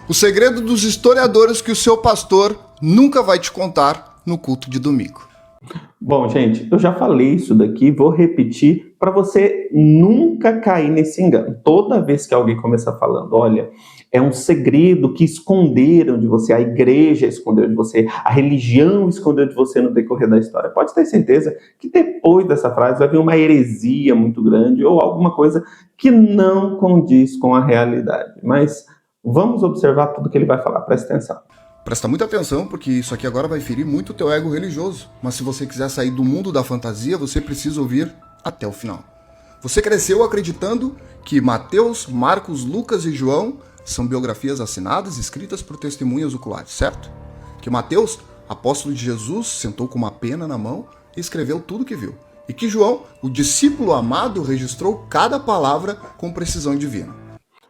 O segredo dos historiadores que o seu pastor nunca vai te contar no culto de domingo. Bom, gente, eu já falei isso daqui, vou repetir para você nunca cair nesse engano. Toda vez que alguém começar falando, olha, é um segredo que esconderam de você, a igreja escondeu de você, a religião escondeu de você no decorrer da história. Pode ter certeza que depois dessa frase vai vir uma heresia muito grande ou alguma coisa que não condiz com a realidade. Mas vamos observar tudo que ele vai falar, presta atenção. Presta muita atenção, porque isso aqui agora vai ferir muito o teu ego religioso. Mas se você quiser sair do mundo da fantasia, você precisa ouvir até o final. Você cresceu acreditando que Mateus, Marcos, Lucas e João são biografias assinadas e escritas por testemunhas oculares, certo? Que Mateus, apóstolo de Jesus, sentou com uma pena na mão e escreveu tudo o que viu. E que João, o discípulo amado, registrou cada palavra com precisão divina.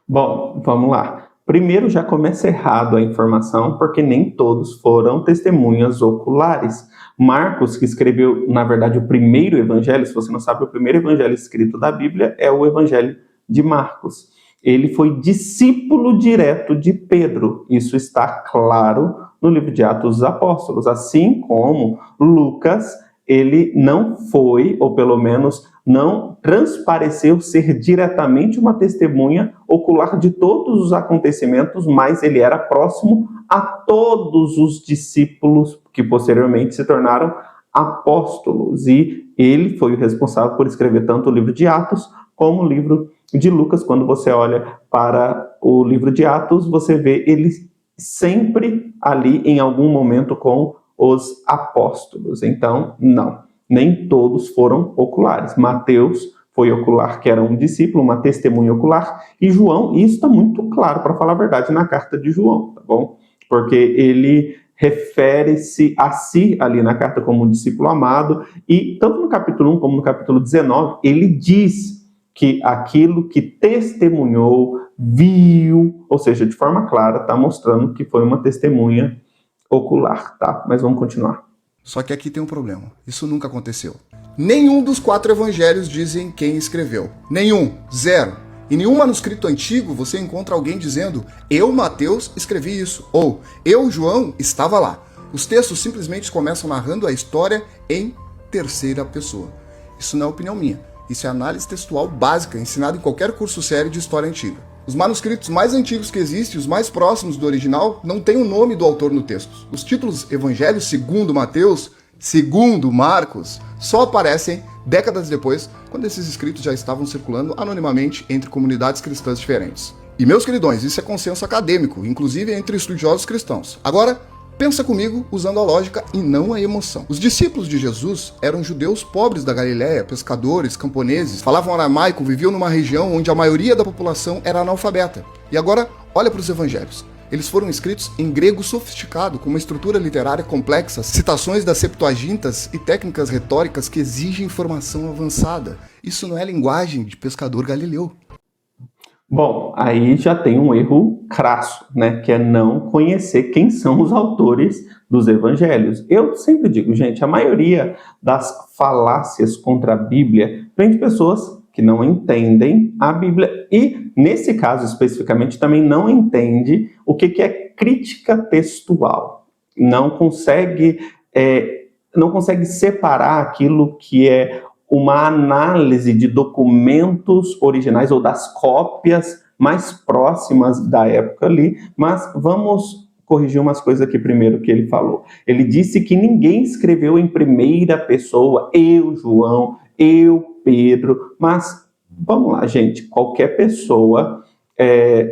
Bom, vamos lá. Primeiro, já começa errado a informação, porque nem todos foram testemunhas oculares. Marcos, que escreveu, na verdade, o primeiro evangelho, se você não sabe, o primeiro evangelho escrito da Bíblia é o evangelho de Marcos. Ele foi discípulo direto de Pedro. Isso está claro no livro de Atos dos Apóstolos. Assim como Lucas, ele não foi, ou pelo menos não transpareceu ser diretamente uma testemunha ocular de todos os acontecimentos, mas ele era próximo a todos os discípulos que posteriormente se tornaram apóstolos. E ele foi o responsável por escrever tanto o livro de Atos como o livro de Lucas. Quando você olha para o livro de Atos, você vê ele sempre ali em algum momento com os apóstolos. Então, não, nem todos foram oculares. Mateus foi ocular, que era um discípulo, uma testemunha ocular, e João, isso está muito claro, para falar a verdade, na carta de João, tá bom? Porque ele refere-se a si ali na carta como um discípulo amado, e tanto no capítulo 1 como no capítulo 19, ele diz que aquilo que testemunhou, viu, ou seja, de forma clara, está mostrando que foi uma testemunha ocular, tá? Mas vamos continuar. Só que aqui tem um problema. Isso nunca aconteceu. Nenhum dos 4 evangelhos dizem quem escreveu. Nenhum. Zero. Em nenhum manuscrito antigo você encontra alguém dizendo eu, Mateus, escrevi isso. Ou eu, João, estava lá. Os textos simplesmente começam narrando a história em terceira pessoa. Isso não é opinião minha. Isso é análise textual básica, ensinada em qualquer curso sério de história antiga. Os manuscritos mais antigos que existem, os mais próximos do original, não têm o nome do autor no texto. Os títulos Evangelho segundo Mateus, segundo Marcos, só aparecem décadas depois, quando esses escritos já estavam circulando anonimamente entre comunidades cristãs diferentes. E meus queridões, isso é consenso acadêmico, inclusive entre estudiosos cristãos. Agora, pensa comigo usando a lógica e não a emoção. Os discípulos de Jesus eram judeus pobres da Galileia, pescadores, camponeses, falavam aramaico, viviam numa região onde a maioria da população era analfabeta. E agora, olha para os evangelhos. Eles foram escritos em grego sofisticado, com uma estrutura literária complexa, citações das Septuagintas e técnicas retóricas que exigem informação avançada. Isso não é linguagem de pescador galileu. Bom, aí já tem um erro crasso, né? Que é não conhecer quem são os autores dos evangelhos. Eu sempre digo, gente, a maioria das falácias contra a Bíblia vem de pessoas que não entendem a Bíblia e, nesse caso especificamente, também não entende o que é crítica textual. Não consegue separar aquilo que é uma análise de documentos originais ou das cópias mais próximas da época ali, mas vamos corrigir umas coisas aqui primeiro que ele falou. Ele disse que ninguém escreveu em primeira pessoa, eu, João, eu, Pedro, mas vamos lá, gente, qualquer pessoa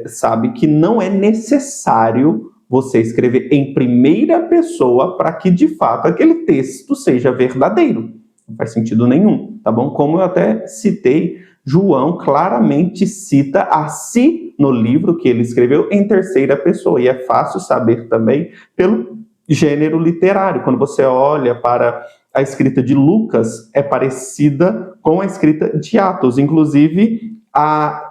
sabe que não é necessário você escrever em primeira pessoa para que, de fato, aquele texto seja verdadeiro. Não faz sentido nenhum, tá bom? Como eu até citei, João claramente cita a si no livro que ele escreveu em terceira pessoa. E é fácil saber também pelo gênero literário. Quando você olha para a escrita de Lucas, é parecida com a escrita de Atos. Inclusive,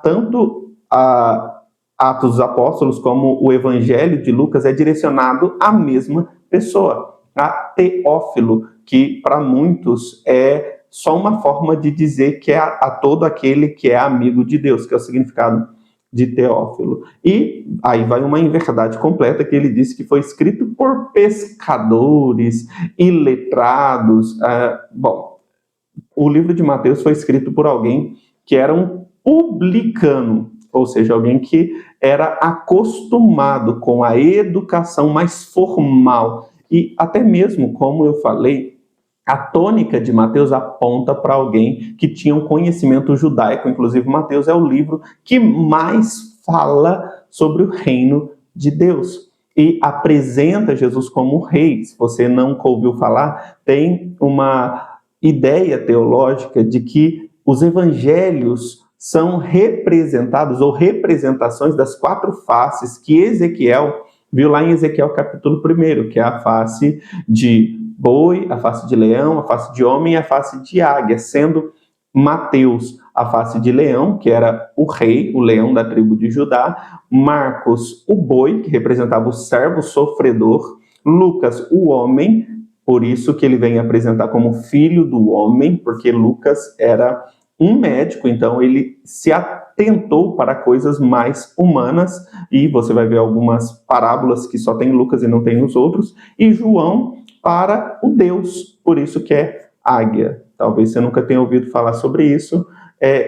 tanto a Atos dos Apóstolos como o Evangelho de Lucas é direcionado à mesma pessoa, a Teófilo, que para muitos é só uma forma de dizer que é a todo aquele que é amigo de Deus, que é o significado de Teófilo. E aí vai uma inverdade completa, que ele disse que foi escrito por pescadores, iletrados. Bom, o livro de Mateus foi escrito por alguém que era um publicano, ou seja, alguém que era acostumado com a educação mais formal. E até mesmo, como eu falei, a tônica de Mateus aponta para alguém que tinha um conhecimento judaico. Inclusive, Mateus é o livro que mais fala sobre o reino de Deus e apresenta Jesus como rei. Se você nunca ouviu falar, tem uma ideia teológica de que os evangelhos são representados ou representações das 4 faces que Ezequiel viu lá em Ezequiel capítulo 1, que é a face de boi, a face de leão, a face de homem e a face de águia, sendo Mateus a face de leão, que era o rei, o leão da tribo de Judá, Marcos o boi, que representava o servo sofredor, Lucas o homem, por isso que ele vem apresentar como filho do homem, porque Lucas era um médico, então ele se atentou para coisas mais humanas, e você vai ver algumas parábolas que só tem Lucas e não tem os outros, e João para o Deus, por isso que é águia. Talvez você nunca tenha ouvido falar sobre isso.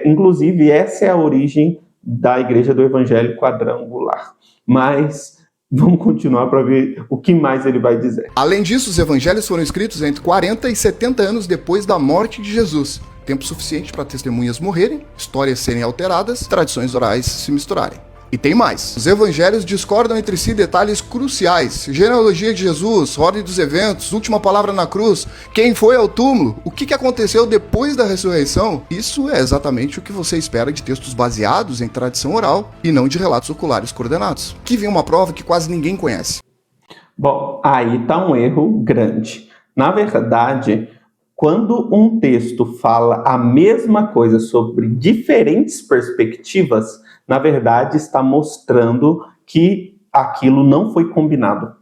Inclusive, essa é a origem da Igreja do Evangelho Quadrangular. Mas vamos continuar para ver o que mais ele vai dizer. Além disso, os evangelhos foram escritos entre 40 e 70 anos depois da morte de Jesus. Tempo suficiente para testemunhas morrerem, histórias serem alteradas, tradições orais se misturarem. E tem mais. Os evangelhos discordam entre si detalhes cruciais. Genealogia de Jesus, ordem dos eventos, última palavra na cruz, quem foi ao túmulo, o que aconteceu depois da ressurreição. Isso é exatamente o que você espera de textos baseados em tradição oral e não de relatos oculares coordenados. Que vem uma prova que quase ninguém conhece. Bom, aí está um erro grande. Na verdade, quando um texto fala a mesma coisa sobre diferentes perspectivas, na verdade está mostrando que aquilo não foi combinado.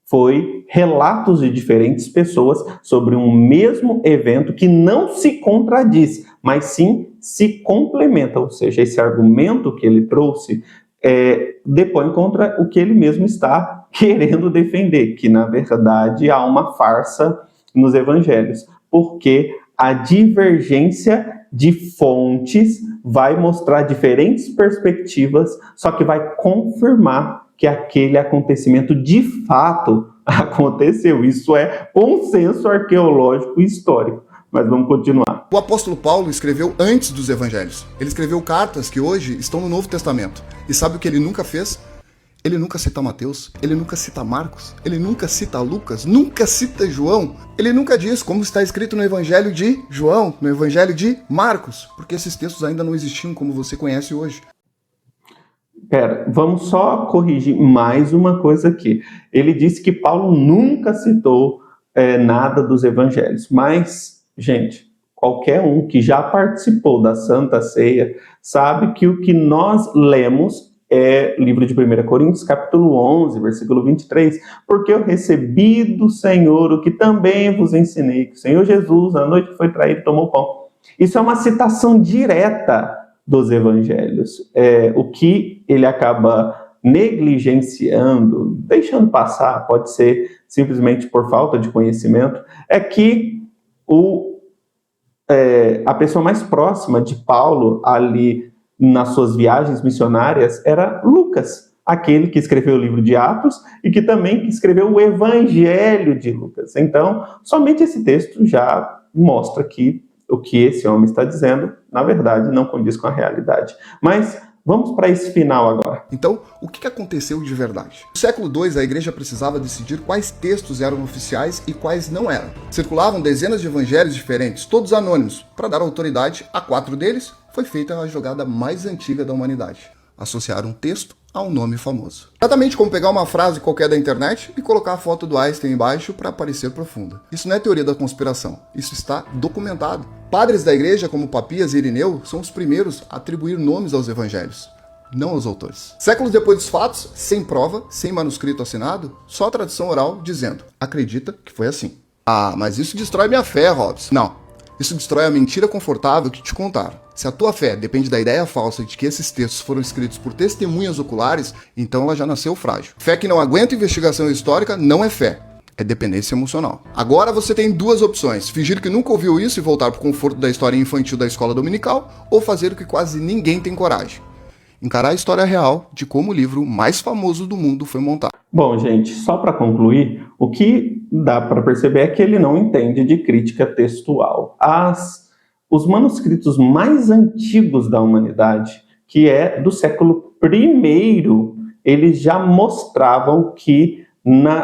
Foi relatos de diferentes pessoas sobre um mesmo evento que não se contradiz, mas sim se complementa. Ou seja, esse argumento que ele trouxe depõe contra o que ele mesmo está querendo defender, que na verdade há uma farsa nos evangelhos, porque a divergência de fontes vai mostrar diferentes perspectivas, só que vai confirmar que aquele acontecimento de fato aconteceu. Isso é consenso arqueológico e histórico. Mas vamos continuar. O apóstolo Paulo escreveu antes dos evangelhos. Ele escreveu cartas que hoje estão no Novo Testamento. E sabe o que ele nunca fez? Ele nunca cita Mateus, ele nunca cita Marcos, ele nunca cita Lucas, nunca cita João. Ele nunca diz como está escrito no Evangelho de João, no Evangelho de Marcos, porque esses textos ainda não existiam como você conhece hoje. Vamos só corrigir mais uma coisa aqui. Ele disse que Paulo nunca citou nada dos evangelhos, mas, gente, qualquer um que já participou da Santa Ceia sabe que o que nós lemos é livro de 1 Coríntios, capítulo 11, versículo 23, porque eu recebi do Senhor o que também vos ensinei, que o Senhor Jesus, na noite que foi traído, tomou pão. Isso é uma citação direta dos evangelhos. O que ele acaba negligenciando, deixando passar, pode ser simplesmente por falta de conhecimento, é que a pessoa mais próxima de Paulo ali nas suas viagens missionárias era Lucas, aquele que escreveu o livro de Atos e que também escreveu o Evangelho de Lucas. Então, somente esse texto já mostra que o que esse homem está dizendo, na verdade, não condiz com a realidade. Mas vamos para esse final agora. Então, o que aconteceu de verdade? No século II, a igreja precisava decidir quais textos eram oficiais e quais não eram. Circulavam dezenas de evangelhos diferentes, todos anônimos. Para dar autoridade a 4 deles, foi feita a jogada mais antiga da humanidade: associar um texto a um nome famoso. Exatamente como pegar uma frase qualquer da internet e colocar a foto do Einstein embaixo para parecer profunda. Isso não é teoria da conspiração, isso está documentado. Padres da igreja como Papias e Irineu são os primeiros a atribuir nomes aos evangelhos, não aos autores. Séculos depois dos fatos, sem prova, sem manuscrito assinado, só a tradição oral dizendo: acredita que foi assim. Ah, mas isso destrói minha fé, Robson. Não. Isso destrói a mentira confortável que te contaram. Se a tua fé depende da ideia falsa de que esses textos foram escritos por testemunhas oculares, então ela já nasceu frágil. Fé que não aguenta investigação histórica não é fé. É dependência emocional. Agora você tem duas opções: fingir que nunca ouviu isso e voltar pro conforto da história infantil da escola dominical, ou fazer o que quase ninguém tem coragem: encarar a história real de como o livro mais famoso do mundo foi montado. Bom, gente, só para concluir, o que dá para perceber é que ele não entende de crítica textual. Os manuscritos mais antigos da humanidade, que é do século I, eles já mostravam que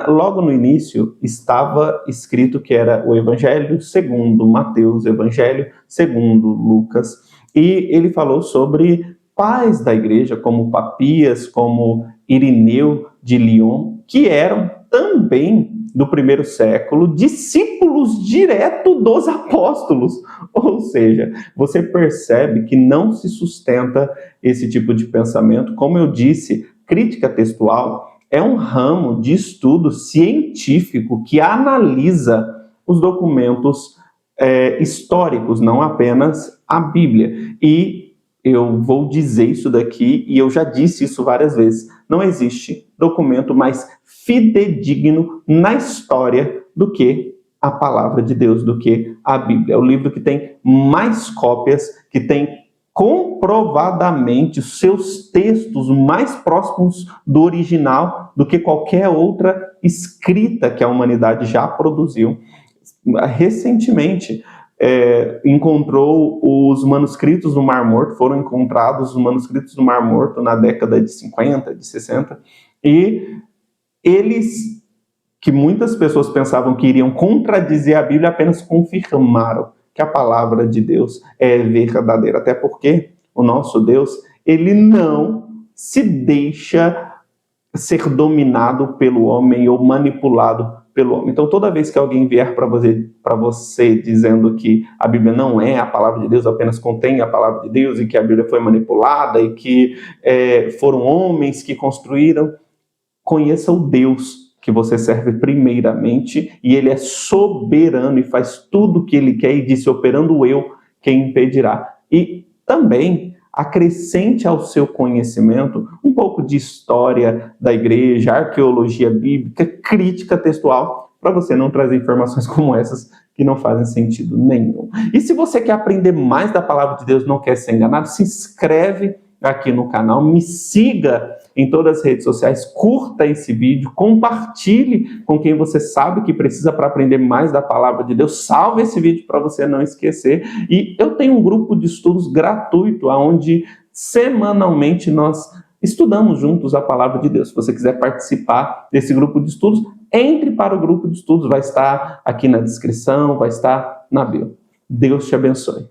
logo no início estava escrito que era o Evangelho segundo Mateus, Evangelho segundo Lucas, e ele falou sobre pais da igreja, como Papias, como Irineu de Lyon, que eram também do primeiro século, discípulos direto dos apóstolos. Ou seja, você percebe que não se sustenta esse tipo de pensamento. Como eu disse, crítica textual é um ramo de estudo científico que analisa os documentos históricos, não apenas a Bíblia. E eu vou dizer isso daqui, e eu já disse isso várias vezes: não existe documento mais fidedigno na história do que a palavra de Deus, do que a Bíblia. É o livro que tem mais cópias, que tem comprovadamente seus textos mais próximos do original do que qualquer outra escrita que a humanidade já produziu. Recentemente, encontrou os manuscritos do Mar Morto, foram encontrados os manuscritos do Mar Morto na década de 50, de 60, e eles, que muitas pessoas pensavam que iriam contradizer a Bíblia, apenas confirmaram que a palavra de Deus é verdadeira, até porque o nosso Deus, ele não se deixa ser dominado pelo homem ou manipulado pelo homem. Então, toda vez que alguém vier para você dizendo que a Bíblia não é a palavra de Deus, apenas contém a palavra de Deus, e que a Bíblia foi manipulada e que foram homens que construíram, conheça o Deus que você serve primeiramente, e ele é soberano e faz tudo o que ele quer, e disse: operando eu, quem impedirá? E também acrescente ao seu conhecimento um pouco de história da igreja, arqueologia bíblica, crítica textual, para você não trazer informações como essas que não fazem sentido nenhum. E se você quer aprender mais da palavra de Deus, não quer ser enganado, se inscreve aqui no canal, me siga em todas as redes sociais, curta esse vídeo, compartilhe com quem você sabe que precisa para aprender mais da palavra de Deus, salve esse vídeo para você não esquecer. E eu tenho um grupo de estudos gratuito, onde semanalmente nós estudamos juntos a palavra de Deus. Se você quiser participar desse grupo de estudos, entre para o grupo de estudos, vai estar aqui na descrição, vai estar na bio. Deus te abençoe.